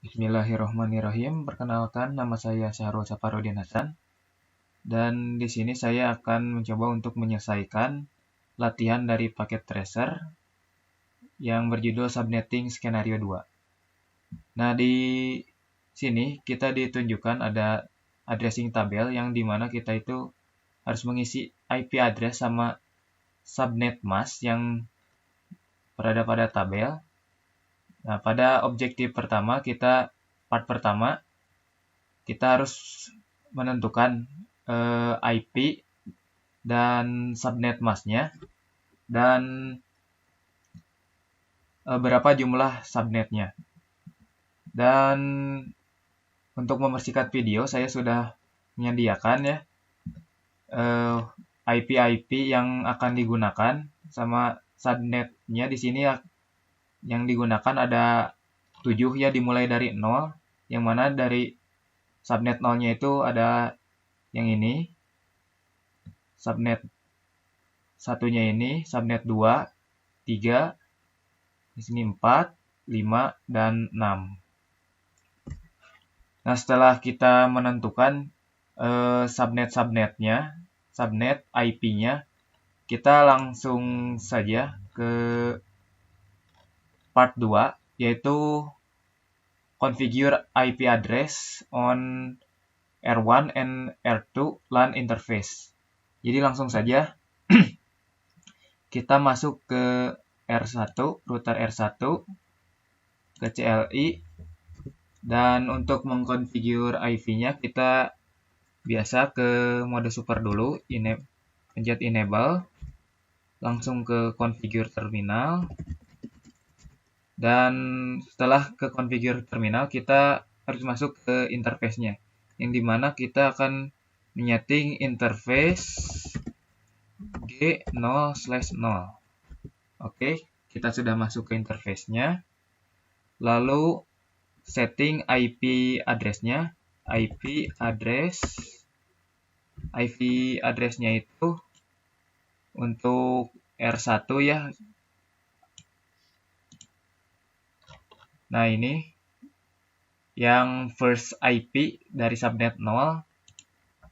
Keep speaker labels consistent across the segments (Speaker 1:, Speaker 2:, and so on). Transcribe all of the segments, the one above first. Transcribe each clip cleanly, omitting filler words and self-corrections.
Speaker 1: Bismillahirrahmanirrahim. Perkenalkan, nama saya Syahrul Safarudin Hasan. Dan di sini saya akan mencoba untuk menyelesaikan latihan dari paket tracer yang berjudul Subnetting Skenario 2. Nah, di sini kita ditunjukkan ada addressing tabel yang dimana kita itu harus mengisi IP address sama subnet mask yang berada pada tabel. Nah, pada objektif pertama, part pertama, kita harus menentukan IP dan subnet masknya dan berapa jumlah subnetnya. Dan untuk mempersingkat video, saya sudah menyediakan ya IP yang akan digunakan sama subnetnya. Di sini yang digunakan ada 7 ya, dimulai dari 0, yang mana dari subnet 0-nya itu ada yang ini, subnet satunya ini, subnet 2, 3, di sini 4, 5, dan 6. Nah, setelah kita menentukan subnet-subnetnya, subnet IP-nya, kita langsung saja ke part 2, yaitu configure IP address on R1 and R2 LAN interface. Jadi langsung saja kita masuk ke R1, router R1, ke CLI, dan untuk mengkonfigur IP-nya kita biasa ke mode super dulu, pencet enable, langsung ke configure terminal. Dan setelah ke configure terminal, kita harus masuk ke interface-nya, yang dimana kita akan menyeting interface G0/0. Oke, kita sudah masuk ke interface-nya. Lalu setting IP address-nya. IP address-nya itu untuk R1 ya. Nah, ini yang first IP dari subnet 0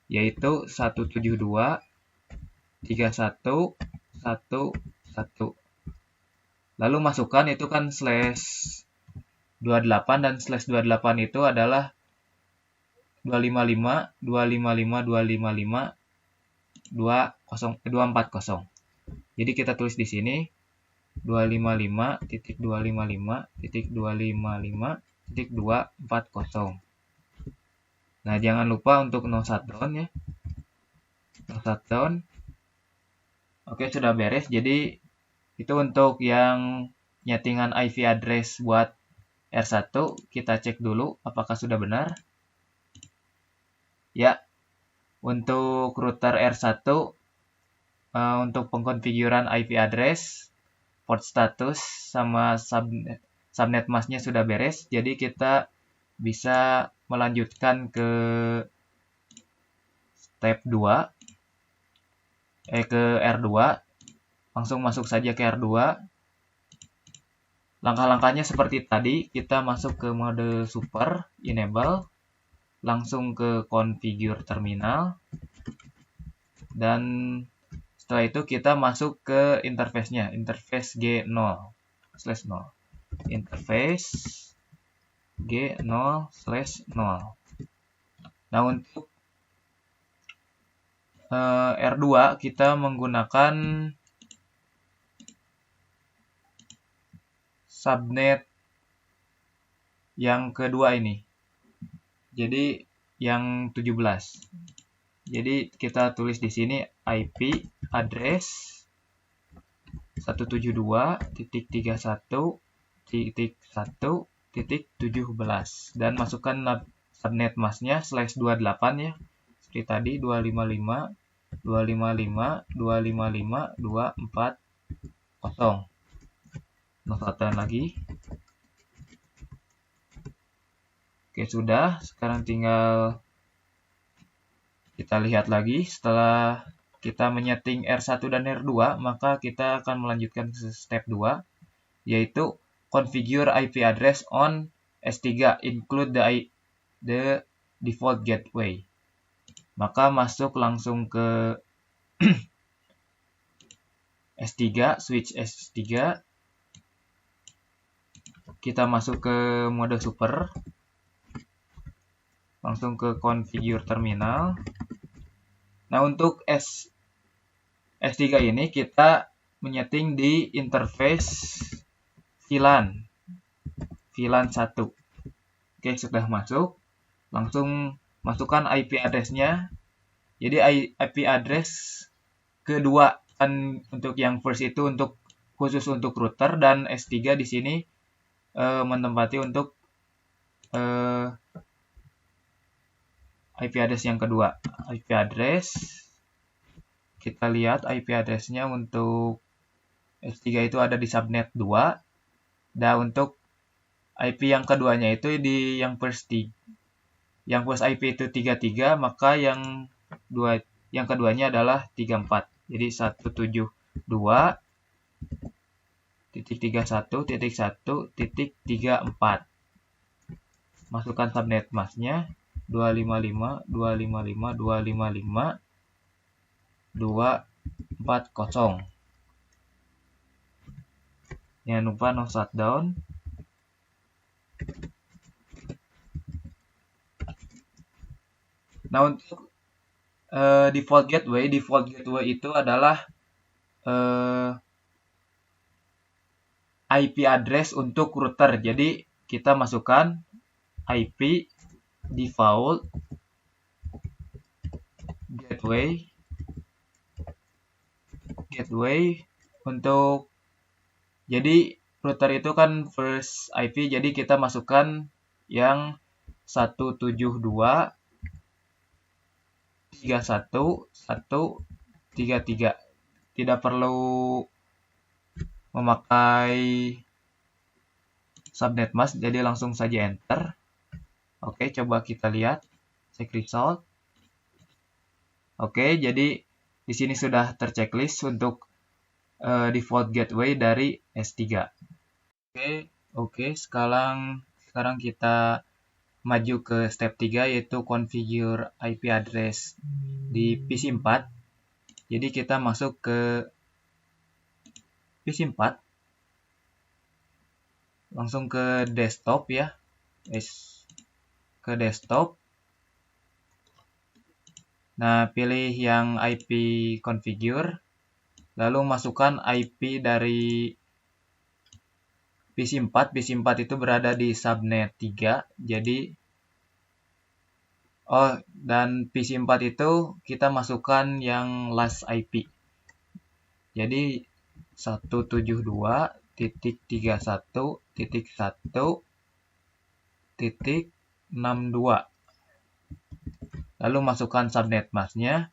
Speaker 1: yaitu 172.31.1.1. Lalu masukkan itu kan /28 dan /28 itu adalah 255.255.255.240. Jadi kita tulis di sini 255.255.255.240. Nah, jangan lupa untuk no shutdown ya. No shutdown. Oke, sudah beres. Jadi itu untuk yang nyetingan IP address buat R1. Kita cek dulu apakah sudah benar. Ya, untuk router R1 untuk pengkonfiguran IP address, port status, sama subnet masknya sudah beres. Jadi kita bisa melanjutkan ke step 2, ke R2. Langsung masuk saja ke R2. Langkah-langkahnya seperti tadi, kita masuk ke mode super, enable, langsung ke configure terminal, dan setelah itu kita masuk ke interface-nya, interface G0/0. Interface G0/0. Nah, untuk R2 kita menggunakan subnet yang kedua ini. Jadi yang 17. Jadi kita tulis di sini IP address 172.31.1.17 dan masukkan subnet masknya /28 ya. Seperti tadi 255.255.255.240. No shutdown lagi. Oke, sudah. Sekarang tinggal kita lihat lagi. Setelah kita menyeting R1 dan R2, maka kita akan melanjutkan ke step 2, yaitu configure IP address on S3 include the default gateway. Maka masuk langsung ke S3, switch S3. Kita masuk ke mode super. Langsung ke configure terminal. Nah, untuk S3 ini kita menyeting di interface VLAN 1. Oke, sudah masuk. Langsung masukkan IP address-nya. Jadi IP address kedua kan untuk yang first itu khusus untuk router, dan S3 di sini menempati untuk IP address yang kedua. IP address kita lihat IP address-nya untuk S3 itu ada di subnet 2. Dan untuk IP yang keduanya itu di yang first IP itu 33, maka yang keduanya adalah 34. Jadi 172.31.1.34. Masukkan subnet masknya 255.255.255.240. Jangan lupa no shutdown. Nah, untuk default gateway itu adalah IP address untuk router. Jadi kita masukkan IP default gateway untuk, jadi router itu kan first IP, jadi kita masukkan yang 172.1.1.33. Tidak perlu memakai subnet mask, jadi langsung saja enter. Oke, coba kita lihat check result. Oke, jadi di sini sudah terchecklist untuk default gateway dari S3. Oke, sekarang kita maju ke step 3, yaitu configure IP address di PC 4. Jadi kita masuk ke PC 4. Langsung ke desktop ya. Ke desktop. Nah, pilih yang IP configure. Lalu masukkan IP dari PC 4. PC 4 itu berada di subnet 3. Jadi dan PC 4 itu kita masukkan yang last IP. Jadi 172.31.1.62. Lalu masukkan subnet masknya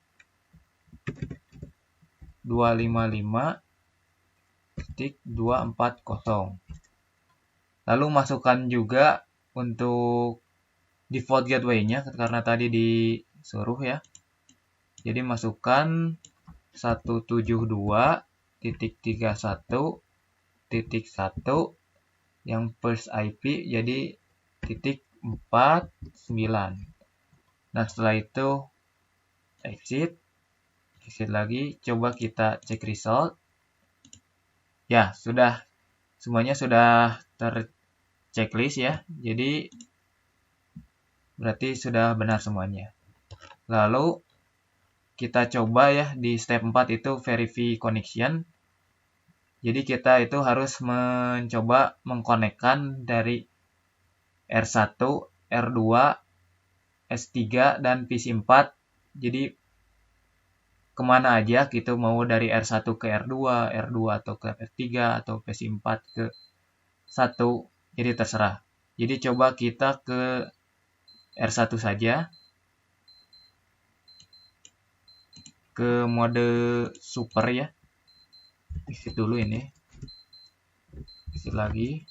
Speaker 1: 255.240. Lalu masukkan juga untuk default gateway-nya karena tadi disuruh ya. Jadi masukkan 172.31.1 yang first IP, jadi .49. Nah, setelah itu exit lagi, coba kita cek result. Ya, semuanya sudah terchecklist ya. Jadi berarti sudah benar semuanya. Lalu kita coba ya di step 4 itu verify connection. Jadi kita itu harus mencoba mengkonekkan dari R1, R2, S3 dan PC 4. Jadi kemana aja gitu, mau dari R1 ke R2 atau ke R3 atau PC 4 ke 1. Jadi terserah. Jadi coba kita ke R1 saja. Ke mode super ya. Exit dulu ini. Exit lagi.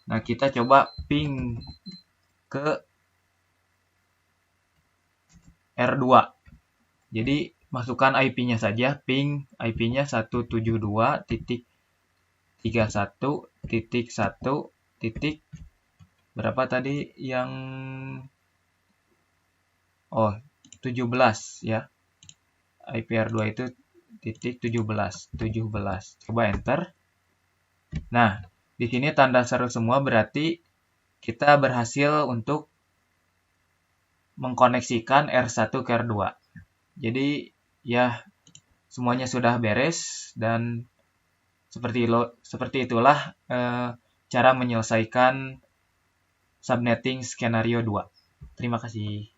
Speaker 1: Nah, kita coba ping ke R2. Jadi masukkan IP-nya saja, ping IP-nya 172.31.1.34. berapa tadi yang 17 ya. IPR2 itu titik 17. Coba enter. Nah, di sini tanda seru semua berarti kita berhasil untuk mengkoneksikan R1 ke R2. Jadi ya semuanya sudah beres dan seperti itulah cara menyelesaikan subnetting skenario 2. Terima kasih.